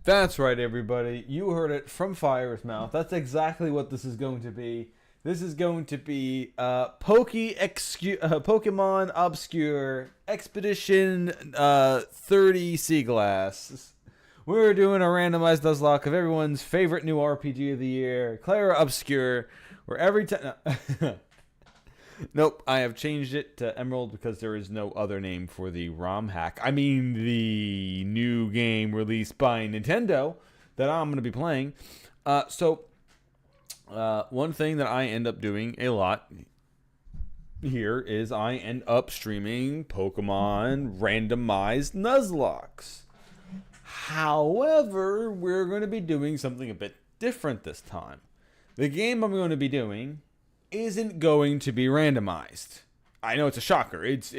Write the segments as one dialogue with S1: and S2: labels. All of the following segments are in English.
S1: That's right, everybody. You heard it from Fire's mouth. That's exactly what this is going to be. This is going to be Pokemon Obscure Expedition 30 Seaglass. We're doing a randomized nuzlocke of everyone's favorite new RPG of the year, Clara Obscure, where every time... Nope, I have changed it to Emerald because there is no other name for the ROM hack. I mean, the new game released by Nintendo that I'm going to be playing. One thing that I end up doing a lot here is I end up streaming Pokemon randomized nuzlocks. However, we're going to be doing something a bit different this time. The game I'm going to be doing isn't going to be randomized. I know it's a shocker. It's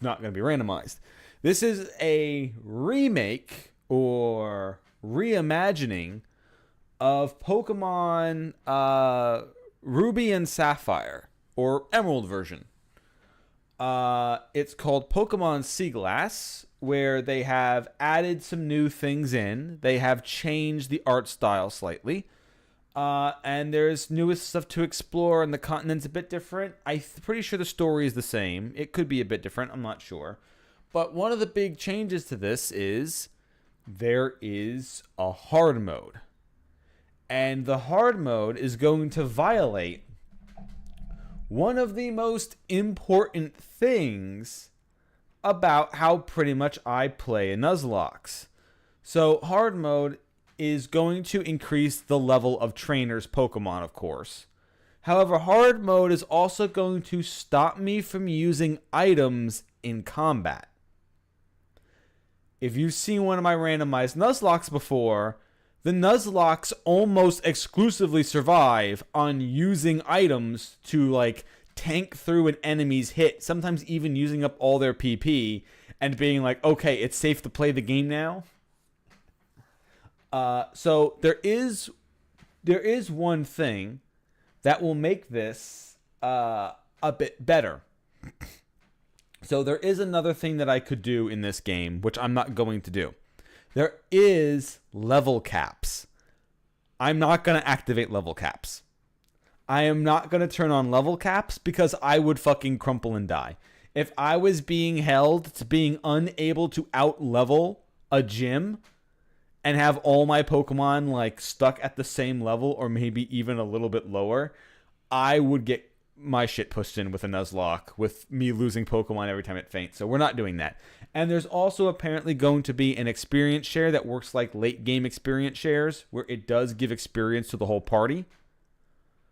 S1: not going to be randomized. This is a remake or reimagining of Pokemon Ruby and Sapphire. or Emerald version. It's called Pokemon Seaglass, where they have added some new things in. They have changed the art style slightly. And there's newest stuff to explore, and the continent's a bit different. I'm pretty sure the story is the same. It could be a bit different. I'm not sure. But one of the big changes to this is there is a hard mode. And the hard mode is going to violate one of the most important things about how pretty much I play in Nuzlocke. So hard mode is going to increase the level of trainers' Pokemon, of course. However, hard mode is also going to stop me from using items in combat. If you've seen one of my randomized Nuzlocke before, the Nuzlocke almost exclusively survive on using items to, like, tank through an enemy's hit, sometimes even using up all their PP and being like, okay, it's safe to play the game now. So there is one thing that will make this a bit better. So there is another thing that I could do in this game, which I'm not going to do. There is level caps. I'm not going to activate level caps. I am not going to turn on level caps because I would fucking crumple and die. If I was being held to being unable to out-level a gym and have all my Pokemon like stuck at the same level or maybe even a little bit lower, I would get my shit pushed in with a Nuzlocke with me losing Pokemon every time it faints. So we're not doing that. And there's also apparently going to be an experience share that works like late game experience shares, where it does give experience to the whole party.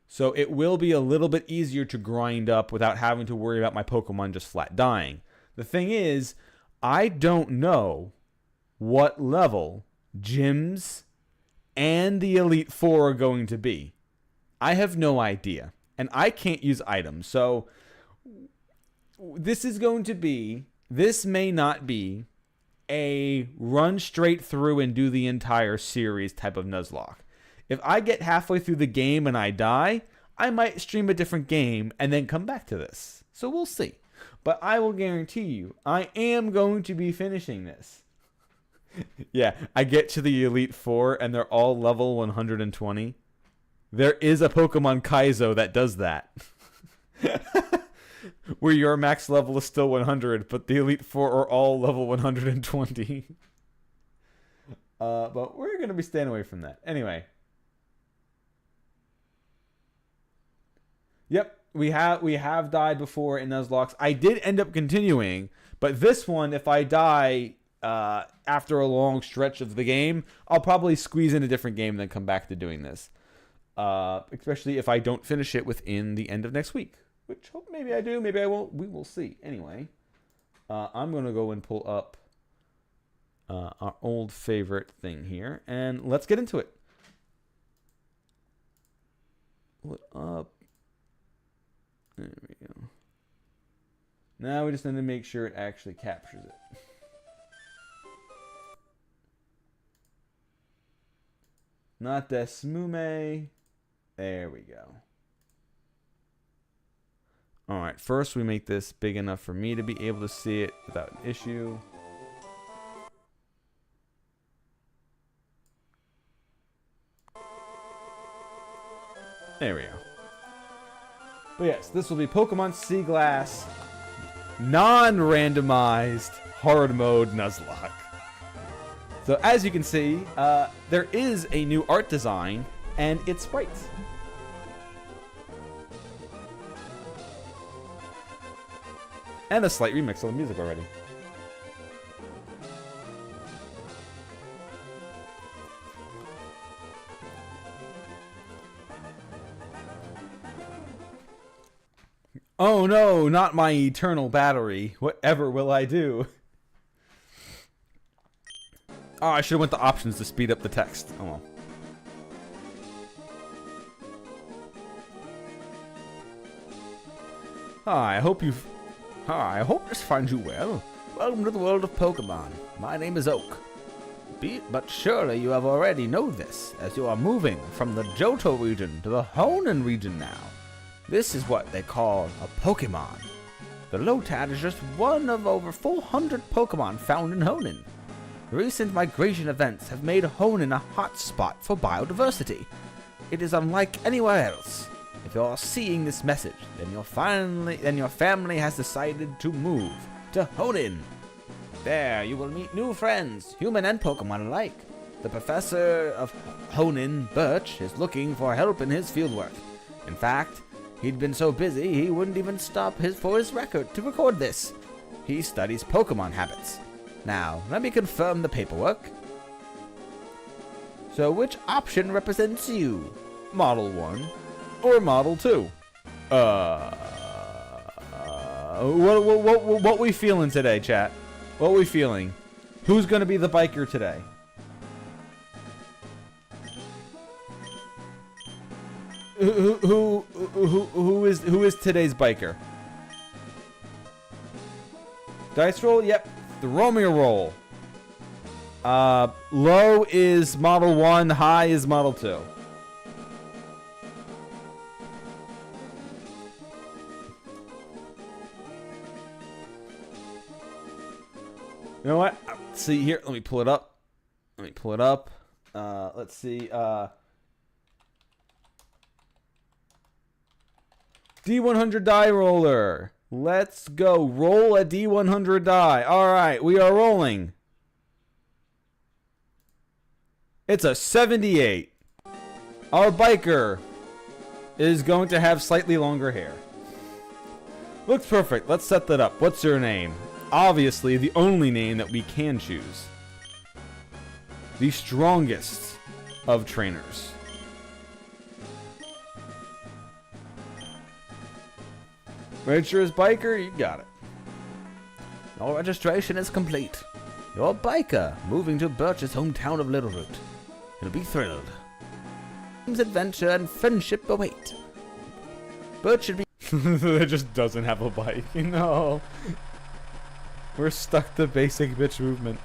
S1: So it will be a little bit easier to grind up without having to worry about my Pokemon just flat dying. The thing is, I don't know what level gyms and the Elite Four are going to be. I have no idea. And I can't use items. So this may not be a run straight through and do the entire series type of Nuzlocke. If I get halfway through the game and I die, I might stream a different game and then come back to this. So we'll see. But I will guarantee you, I am going to be finishing this. Yeah, I get to the Elite Four and they're all level 120. There is a Pokemon Kaizo that does that. Where your max level is still 100, but the Elite Four are all level 120. But we're going to be staying away from that. Anyway. Yep, we have died before in Nuzlocke. I did end up continuing, but this one, if I die after a long stretch of the game, I'll probably squeeze in a different game and then come back to doing this. Especially if I don't finish it within the end of next week, which maybe I do, maybe I won't. We will see. Anyway, I'm going to go and pull up our old favorite thing here, and let's get into it. Pull it up. There we go. Now we just need to make sure it actually captures it. Not Desmume. There we go. Alright, first we make this big enough for me to be able to see it without an issue. There we go. But yes, this will be Pokemon Seaglass non-randomized hard mode Nuzlocke. So as you can see, there is a new art design and it's sprites. And a slight remix of the music already. Oh no, not my eternal battery. Whatever will I do? Oh, I should have went to options to speed up the text. Oh well. Hi, I hope this finds you well. Welcome to the world of Pokemon. My name is Oak. But surely you have already know this, as you are moving from the Johto region to the Hoenn region now. This is what they call a Pokemon. The Lotad is just one of over 400 Pokemon found in Hoenn. Recent migration events have made Hoenn a hotspot for biodiversity. It is unlike anywhere else. If you're seeing this message, then your family has decided to move to Hoenn. There, you will meet new friends, human and Pokemon alike. The professor of Hoenn, Birch, is looking for help in his fieldwork. In fact, he'd been so busy he wouldn't even stop for his record to record this. He studies Pokemon habits. Now, let me confirm the paperwork. So which option represents you? Model 1 or Model 2? What we feeling today, chat? What we feeling? Who's gonna be the biker today? Who is today's biker? Dice roll? Yep. Throw me a roll. Low is Model 1, high is Model 2. You know what? Let's see here. Let me pull it up. Let's see. D100 die roller. Let's go. Roll a D100 die. All right, we are rolling. It's a 78. Our biker is going to have slightly longer hair. Looks perfect. Let's set that up. What's your name? Obviously, the only name that we can choose. The strongest of trainers. Register as biker, you got it. Your registration is complete. You're a biker, moving to Birch's hometown of Littleroot. You'll be thrilled. Adventure and friendship await. Birch should be... It just doesn't have a bike, you know. We're stuck to basic bitch movement.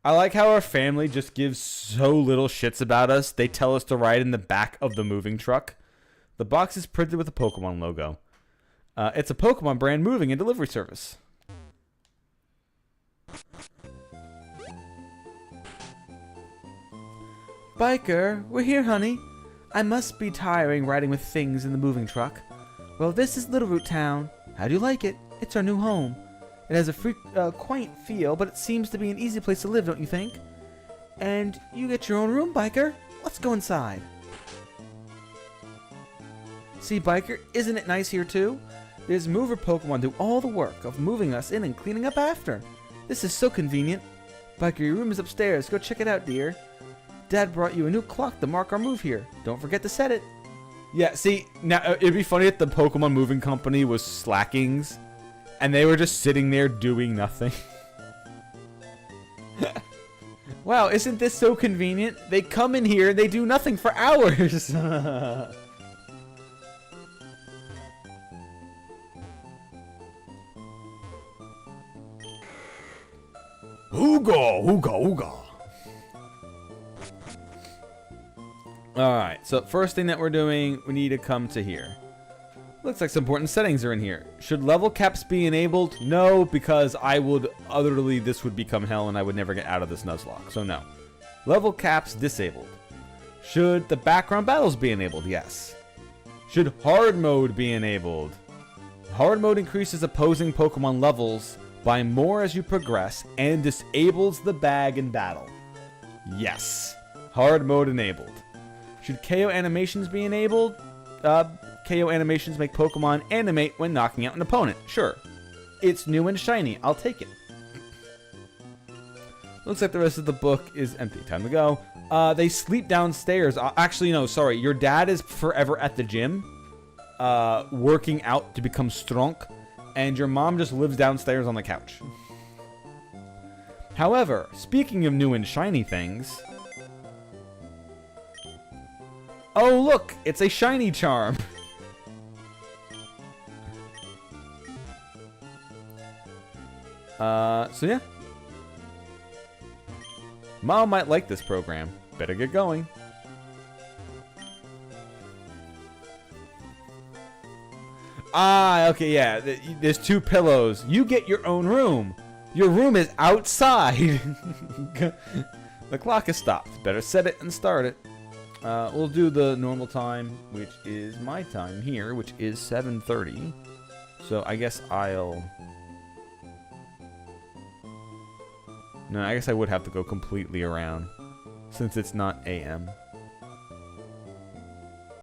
S1: I like how our family just gives so little shits about us. They tell us to ride in the back of the moving truck. The box is printed with a Pokemon logo. It's a Pokemon brand moving and delivery service. Biker, we're here, honey. I must be tiring riding with things in the moving truck. Well, this is Littleroot Town. How do you like it? It's our new home. It has a quaint feel, but it seems to be an easy place to live, don't you think? And you get your own room, Biker. Let's go inside. See, Biker, isn't it nice here too? There's mover Pokemon do all the work of moving us in and cleaning up after. This is so convenient. Biker, your room is upstairs. Go check it out, dear. Dad brought you a new clock to mark our move here. Don't forget to set it. Yeah, see, now it'd be funny if the Pokemon moving company was Slackings. And they were just sitting there doing nothing. Wow, isn't this so convenient? They come in here and they do nothing for hours. Ooga, ooga, ooga. Alright, so first thing that we're doing, we need to come to here. Looks like some important settings are in here. Should level caps be enabled? No, because this would become hell and I would never get out of this nuzlocke, so no. Level caps disabled. Should the background battles be enabled? Yes. Should hard mode be enabled? Hard mode increases opposing Pokemon levels by more as you progress and disables the bag in battle. Yes. Hard mode enabled. Should KO animations be enabled? KO animations make Pokemon animate when knocking out an opponent. Sure. It's new and shiny. I'll take it. Looks like the rest of the book is empty. Time to go. They sleep downstairs. Actually, no, sorry. Your dad is forever at the gym, working out to become strong, and your mom just lives downstairs on the couch. However, speaking of new and shiny things... Oh, look! It's a shiny charm! So yeah. Mom might like this program. Better get going. Ah, okay, yeah. There's 2 pillows. You get your own room. Your room is outside. The clock has stopped. Better set it and start it. We'll do the normal time, which is my time here, which is 7:30. So I guess I'll... No, I guess I would have to go completely around, since it's not AM.